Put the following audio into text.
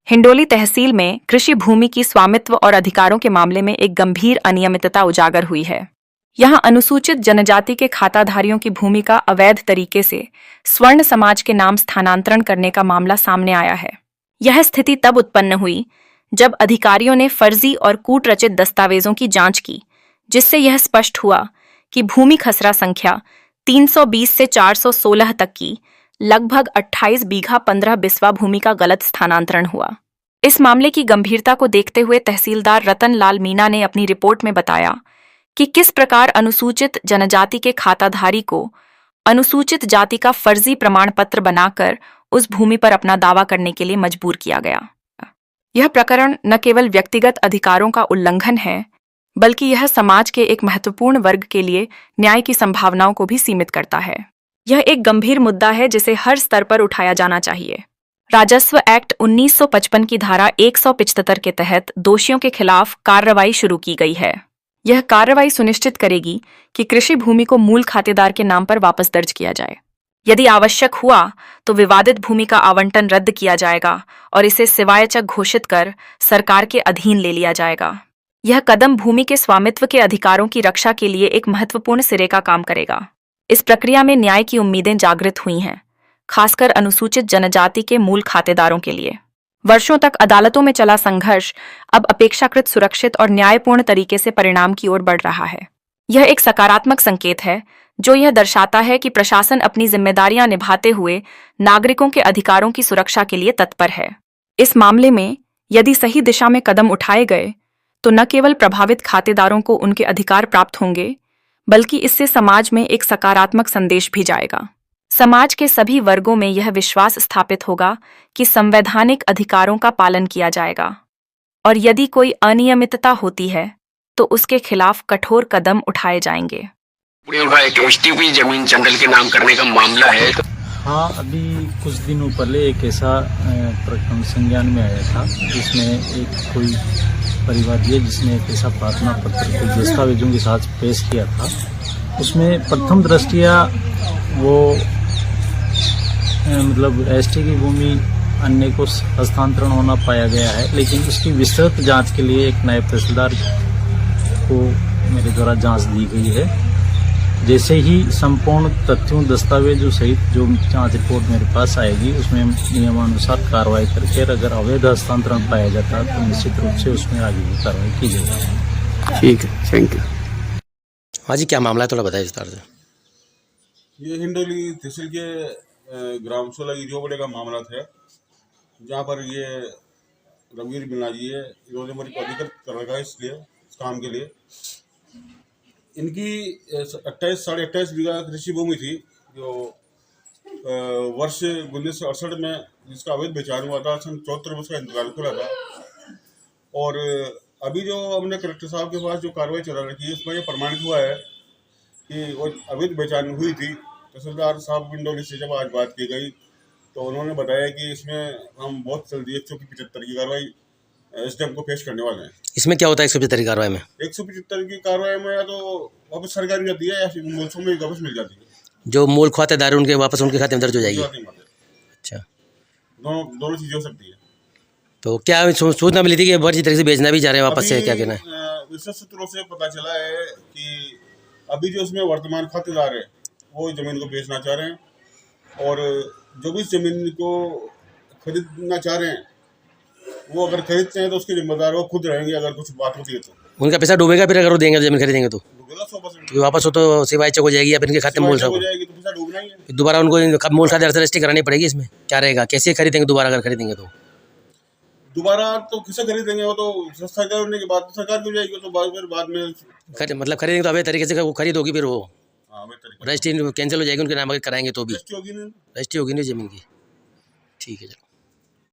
हिंडोली तहसील में कृषि भूमि की स्वामित्व और अधिकारों के मामले में एक गंभीर अनियमितता उजागर हुई है। यहां अनुसूचित जनजाति के खाताधारियों की भूमि का अवैध तरीके से स्वर्ण समाज के नाम स्थानांतरण करने का मामला सामने आया है। यह स्थिति तब उत्पन्न हुई जब अधिकारियों ने फर्जी और कूटरचित दस्तावेजों की जांच की, जिससे यह स्पष्ट हुआ कि भूमि खसरा संख्या 320 से 416 तक की लगभग 28 बीघा 15 बिस्वा भूमि का गलत स्थानांतरण हुआ। इस मामले की गंभीरता को देखते हुए तहसीलदार रतन लाल मीणा ने अपनी रिपोर्ट में बताया कि किस प्रकार अनुसूचित जनजाति के खाताधारी को अनुसूचित जाति का फर्जी प्रमाण पत्र बनाकर उस भूमि पर अपना दावा करने के लिए मजबूर किया गया। यह प्रकरण न केवल व्यक्तिगत अधिकारों का उल्लंघन है, बल्कि यह समाज के एक महत्वपूर्ण वर्ग के लिए न्याय की संभावनाओं को भी सीमित करता है। यह एक गंभीर मुद्दा है जिसे हर स्तर पर उठाया जाना चाहिए। राजस्व एक्ट 1955 की धारा 175 के तहत दोषियों के खिलाफ कार्रवाई शुरू की गई है। यह कार्रवाई सुनिश्चित करेगी कि कृषि भूमि को मूल खातेदार के नाम पर वापस दर्ज किया जाए। यदि आवश्यक हुआ तो विवादित भूमि का आवंटन रद्द किया जाएगा और इसे सिवायचक घोषित कर सरकार के अधीन ले लिया जाएगा। यह कदम भूमि के स्वामित्व के अधिकारों की रक्षा के लिए एक महत्वपूर्ण सिरे का काम करेगा। इस प्रक्रिया में न्याय की उम्मीदें जागृत हुई हैं, खासकर अनुसूचित जनजाति के मूल खातेदारों के लिए। वर्षों तक अदालतों में चला संघर्ष अब अपेक्षाकृत सुरक्षित और न्यायपूर्ण तरीके से परिणाम की ओर बढ़ रहा है। यह एक सकारात्मक संकेत है जो यह दर्शाता है कि प्रशासन अपनी जिम्मेदारियां निभाते हुए नागरिकों के अधिकारों की सुरक्षा के लिए तत्पर है। इस मामले में यदि सही दिशा में कदम उठाए गए तो न केवल प्रभावित खातेदारों को उनके अधिकार प्राप्त होंगे, बल्कि इससे समाज में एक सकारात्मक संदेश भी जाएगा। समाज के सभी वर्गों में यह विश्वास स्थापित होगा कि संवैधानिक अधिकारों का पालन किया जाएगा और यदि कोई अनियमितता होती है तो उसके खिलाफ कठोर कदम उठाए जाएंगे। एक एसटीपी जमीन जंगल के नाम करने का मामला है। हाँ, अभी कुछ दिनों पहले एक ऐसा प्रकरण संज्ञान में आया था जिसमें एक कोई परिवार है जिसने एक ऐसा प्रार्थना पत्र कुछ दस्तावेजों के साथ पेश किया था। उसमें प्रथम दृष्टया वो मतलब एसटी की भूमि अन्य को हस्तांतरण होना पाया गया है, लेकिन उसकी विस्तृत जांच के लिए एक नायब तहसीलदार को मेरे द्वारा जांच दी गई है। जैसे ही संपूर्ण तथ्यों दस्तावेजों सहित जो जांच रिपोर्ट मेरे पास आएगी उसमें नियमानुसार कार्रवाई करके अगर अवैध हस्तांतरण पाया जाता है तो निश्चित रूप से उसमें आगे की कार्रवाई की जाएगी। ठीक है, थैंक यू। हाँ जी, क्या मामला है, थोड़ा बताइए विस्तार से। ये हिंडोली तहसील के ग्राम 16 ईरोबड़े का मामला था, जहाँ पर ये रघुवीर मीणा जी है, इन्होंने मेरे को अधिकृत कर रखा है इसलिए इस काम के लिए। इनकी 28 साढ़े 28 बीघा कृषि भूमि थी जो वर्ष 1968 में जिसका अवैध बेचान हुआ था। सन 74 में उसका इंतकाल खुला था और अभी जो हमने कलेक्टर साहब के पास जो कार्रवाई चला रखी है उसमें ये प्रमाणित हुआ है कि वो अवैध बेचान हुई थी। तहसीलदार साहब हिंडोली से जब आज बात की गई तो उन्होंने बताया कि इसमें हम बहुत जल्दी 175 की कार्रवाई एसडीएम को पेश करने वाले हैं। इसमें क्या होता है 175 की कार्रवाई में? 175 की कार्रवाई में या तो वापस सरकार मिल जाती है या फिर मूलसों में वापस मिल जाती है। जो मूल खातेदार उनके वापस उनके खाते में दर्ज हो जाएगी। अच्छा, दोनों चीज़ें हो सकती है। तो क्या सूचना मिली थी कि फर्जी तरीके से बेचना भी जा रहे हैं वापस से, क्या कहना है? विशेष सूत्रों से पता चला है कि अभी जो उसमें वर्तमान खातेदार है वो जमीन को बेचना चाह रहे हैं और जो भी जमीन को खरीदना चाह रहे हैं वो अगर खरीदते हैं तो उसके जिम्मेदार वो खुद रहेंगे। अगर कुछ बात होती है तो उनका पैसा डूबेगा, फिर अगर वो देंगे जमीन खरीदेंगे तो डूबेगा 100%। तो वापस हो तो सिवाय चेक हो जाएगी या फिर इनके खाते में मूल हो जाएगी तो पैसा डूबना ही है। दोबारा उनको मूल खाते रजिस्ट्री करानी पड़ेगी। इसमें क्या रहेगा, कैसे खरीदेंगे दोबारा अगर खरीदेंगे तो? दोबारा तो किसे खरीदेंगे, वो तो सरकार होने के बाद तो सरकार की हो जाएगी। तो बाद में मतलब खरीदेंगे तो अवैध तरीके से वो खरीद होगी, फिर वो हाँ रजिस्ट्री कैंसिल हो जाएगी उनके नाम अगर कराएंगे तो भी रजिस्ट्री होगी नहीं जमीन की। ठीक है, चलो।